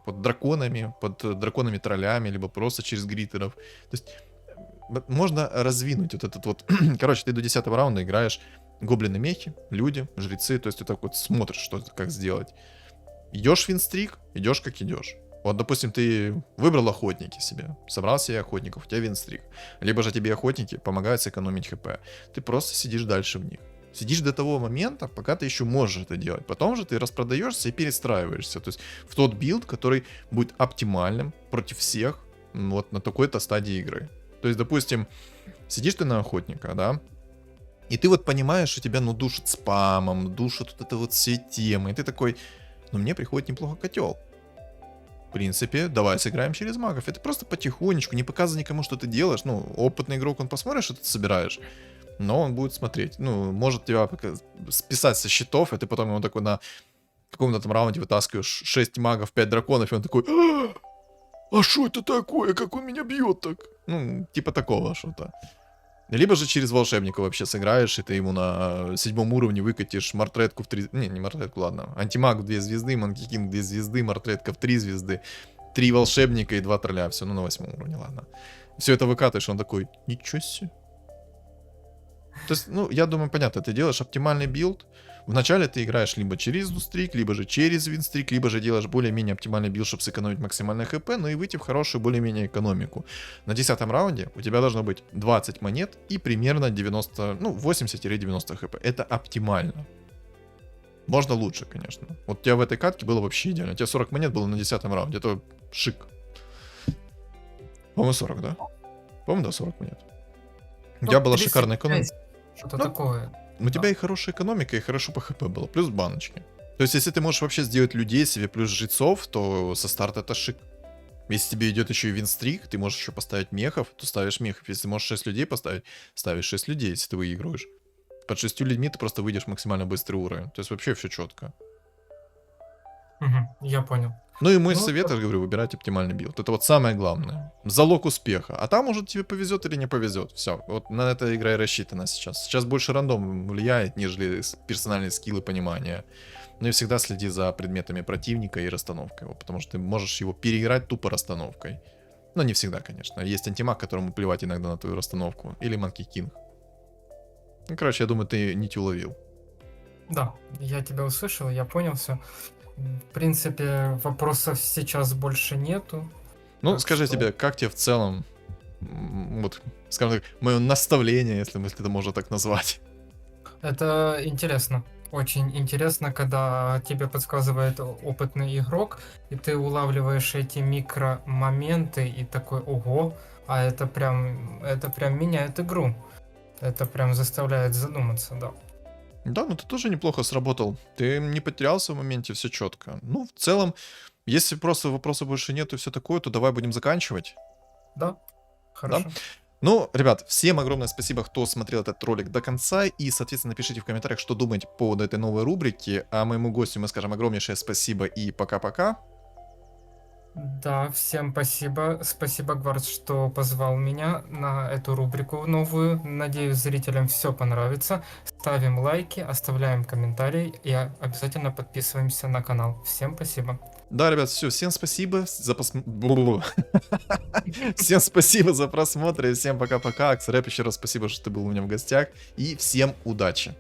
под драконами-троллями, либо просто через гритеров. То есть можно развинуть вот этот вот... Короче, ты до 10 раунда играешь гоблины-мехи, люди, жрецы, то есть ты так вот смотришь, что как сделать. Идешь в винстрик, идешь как идешь. Вот, допустим, ты выбрал охотники себе, собрал себе охотников, у тебя винстрик. Либо же тебе охотники помогают сэкономить хп. Ты просто сидишь дальше в них. Сидишь до того момента, пока ты еще можешь это делать. Потом же ты распродаешься и перестраиваешься. То есть в тот билд, который будет оптимальным против всех вот на такой-то стадии игры. То есть, допустим, сидишь ты на охотника, да, и ты вот понимаешь, что тебя, ну, душит спамом, душит вот это вот все темы, и ты такой, ну, мне приходит неплохо котел. В принципе, давай сыграем через магов. Это просто потихонечку, не показывай никому, что ты делаешь. Ну, опытный игрок, он посмотрит, что ты собираешь, но он будет смотреть. Ну, может тебя списать со счетов, и ты потом ему такой на каком-то там раунде вытаскиваешь 6 магов, 5 драконов, и он такой, а что это такое? Как он меня бьет так? Ну, типа такого что-то. Либо же через волшебника вообще сыграешь, и ты ему на 7 уровне выкатишь мартретку в 3... Не мартретку, ладно. Антимаг в 2 звезды, Манки Кинг 2 звезды, мартретка в 3 звезды, 3 волшебника и 2 тролля. Все, ну на 8 уровне, ладно. Все это выкатываешь, он такой, ничего себе. То есть, ну, я думаю, понятно, ты делаешь оптимальный билд. Вначале ты играешь либо через дустрик, либо же через винстрик, либо же делаешь более-менее оптимальный билд, чтобы сэкономить максимальное хп, ну и выйти в хорошую более-менее экономику. На 10 раунде у тебя должно быть 20 монет и примерно 90, ну, 80-90 хп. Это оптимально. Можно лучше, конечно. Вот у тебя в этой катке было вообще идеально. У тебя 40 монет было на 10 раунде. Это шик. По-моему, 40, да? По-моему, да, 40 монет. У тебя была шикарная экономика. Что-то Ну, такое. У тебя и хорошая экономика, и хорошо по хп было, плюс баночки. То есть, если ты можешь вообще сделать людей себе плюс жрецов, то со старта это шик. Если тебе идет еще и винстрик, ты можешь еще поставить мехов, то ставишь мехов. Если можешь 6 людей поставить, ставишь 6 людей, если ты выигрываешь. Под 6 людьми ты просто выйдешь максимально быстрый уровень. То есть вообще все четко. Я понял. Ну и мой Ну, совет, я говорю, выбирать оптимальный билд. Это вот самое главное. Залог успеха. А там уже тебе повезет или не повезет. Все. Вот на это игра и рассчитана сейчас. Сейчас больше рандом влияет, нежели персональные скиллы понимания. Ну и всегда следи за предметами противника и расстановкой его. Потому что ты можешь его переиграть тупо расстановкой. Но не всегда, конечно. Есть антимаг, которому плевать иногда на твою расстановку. Или Манки Кинг. Ну, короче, я думаю, ты нить уловил. Да, я тебя услышал, я понял все. В принципе, вопросов сейчас больше нету. Ну, Так скажи что- тебе, как тебе в целом, вот, скажем так, мое наставление, если это можно так назвать? Это интересно. Очень интересно, когда тебе подсказывает опытный игрок, и ты улавливаешь эти микромоменты и такой, ого, а это прям меняет игру. Это прям заставляет задуматься, да. Да, ну ты тоже неплохо сработал. Ты не потерялся в моменте, все четко. Ну, в целом, если просто вопросов больше нет и все такое, то давай будем заканчивать. Да, хорошо. Ну, ребят, всем огромное спасибо, кто смотрел этот ролик до конца. И, соответственно, напишите в комментариях, что думаете по поводу этой новой рубрики. А моему гостю мы скажем огромнейшее спасибо и пока-пока. Да, всем спасибо. Спасибо, Гвард, что позвал меня на эту рубрику новую. Надеюсь, зрителям все понравится. Ставим лайки, оставляем комментарии и обязательно подписываемся на канал. Всем спасибо. Да, ребят, все, всем спасибо за Всем спасибо за просмотр и всем пока-пока. Аксрэп, еще раз спасибо, что ты был у меня в гостях. И всем удачи.